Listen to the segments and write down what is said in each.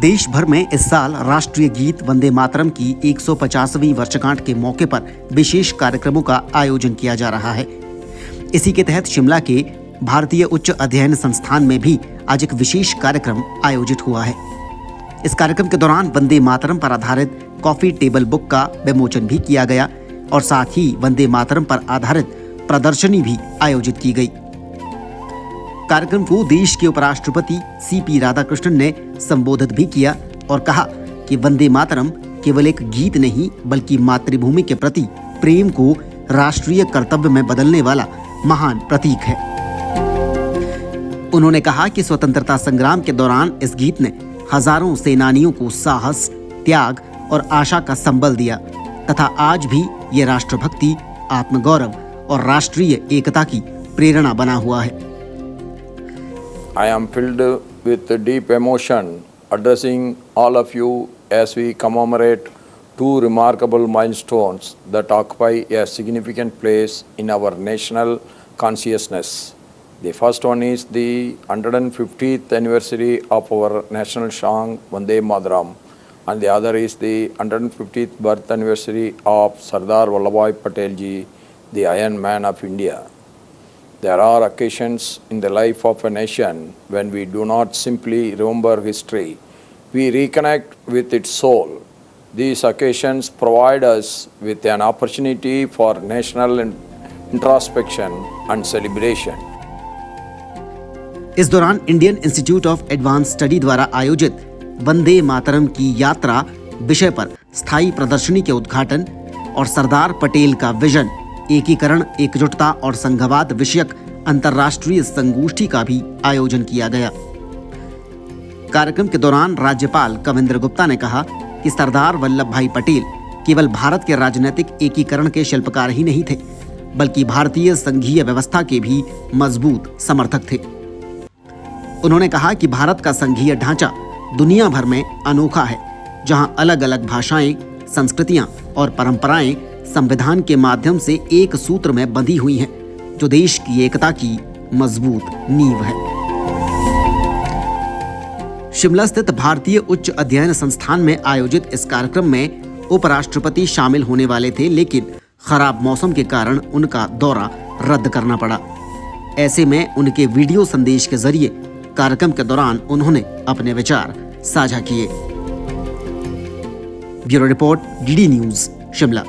देश भर में इस साल राष्ट्रीय गीत वंदे मातरम की 150वीं वर्षगांठ के मौके पर विशेष कार्यक्रमों का आयोजन किया जा रहा है। इसी के तहत शिमला के भारतीय उच्च अध्ययन संस्थान में भी आज एक विशेष कार्यक्रम आयोजित हुआ है। इस कार्यक्रम के दौरान वंदे मातरम पर आधारित कॉफी टेबल बुक का विमोचन भी किया गया और साथ ही वंदे मातरम पर आधारित प्रदर्शनी भी आयोजित की गई। कार्यक्रम को देश के उपराष्ट्रपति सीपी राधाकृष्णन ने संबोधित भी किया और कहा कि वंदे मातरम केवल एक गीत नहीं बल्कि मातृभूमि के प्रति प्रेम को राष्ट्रीय कर्तव्य में बदलने वाला महान प्रतीक है। उन्होंने कहा कि स्वतंत्रता संग्राम के दौरान इस गीत ने हजारों सेनानियों को साहस, त्याग और आशा का संबल दिया तथा आज भी ये राष्ट्रभक्ति, आत्मगौरव और राष्ट्रीय एकता की प्रेरणा बना हुआ है। I am filled with deep emotion addressing all of you as we commemorate two remarkable milestones that occupy a significant place in our national consciousness. The first one is the 150th anniversary of our national song Vande Mataram, and the other is the 150th birth anniversary of Sardar Vallabhbhai Patel ji, the Iron Man of India. There are occasions in the life of a nation when we do not simply remember history, we reconnect with its soul. These occasions provide us with an opportunity for national introspection and celebration. इस दौरान Indian institute of advance study द्वारा आयोजित वंदे मातरम की यात्रा विषय पर स्थायी प्रदर्शनी के उद्घाटन और सरदार पटेल का विजन, एकीकरण, एकजुटता और संघवाद विषयक अंतर्राष्ट्रीय संगोष्ठी का भी आयोजन किया गया। कार्यक्रम के दौरान राज्यपाल कविंद्र गुप्ता ने कहा कि सरदार वल्लभ भाई पटेल केवल भारत के राजनीतिक एकीकरण के शिल्पकार ही नहीं थे, बल्कि भारतीय संघीय व्यवस्था के भी मजबूत समर्थक थे। उन्होंने कहा कि भारत का संघीय ढांचा दुनिया भर में अनोखा है, जहां अलग अलग भाषाएं, संस्कृतियां और परंपराएं संविधान के माध्यम से एक सूत्र में बंधी हुई हैं, जो देश की एकता की मजबूत नींव है। शिमला स्थित भारतीय उच्च अध्ययन संस्थान में आयोजित इस कार्यक्रम में उपराष्ट्रपति शामिल होने वाले थे, लेकिन खराब मौसम के कारण उनका दौरा रद्द करना पड़ा। ऐसे में उनके वीडियो संदेश के जरिए कार्यक्रम के दौरान उन्होंने अपने विचार साझा किए। Bureau report, DD news, Shimla.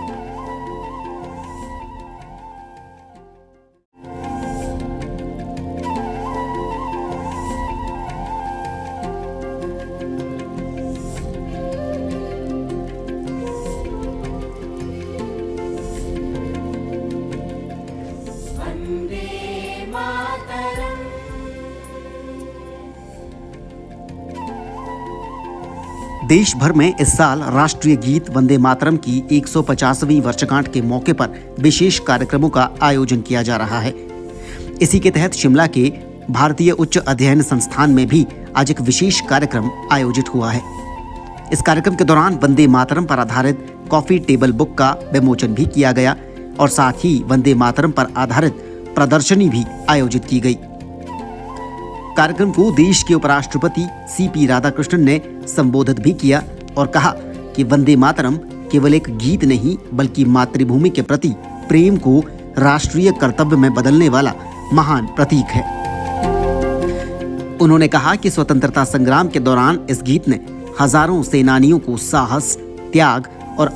देश भर में इस साल राष्ट्रीय गीत वंदे मातरम की 150वीं वर्षगांठ के मौके पर विशेष कार्यक्रमों का आयोजन किया जा रहा है। इसी के तहत शिमला के भारतीय उच्च अध्ययन संस्थान में भी आज एक विशेष कार्यक्रम आयोजित हुआ है। इस कार्यक्रम के दौरान वंदे मातरम पर आधारित कॉफी टेबल बुक का विमोचन भी किया गया और साथ ही वंदे मातरम पर आधारित प्रदर्शनी भी आयोजित की गई। कार्यक्रम को देश के उपराष्ट्रपति सीपी राधाकृष्णन ने संबोधित भी किया और कहा कि वंदे मातरम केवल एक गीत नहीं बल्कि मातृभूमि के प्रति प्रेम को राष्ट्रीय कर्तव्य में बदलने वाला महान प्रतीक है। उन्होंने कहा कि स्वतंत्रता संग्राम के दौरान इस गीत ने हजारों सेनानियों को साहस, त्याग और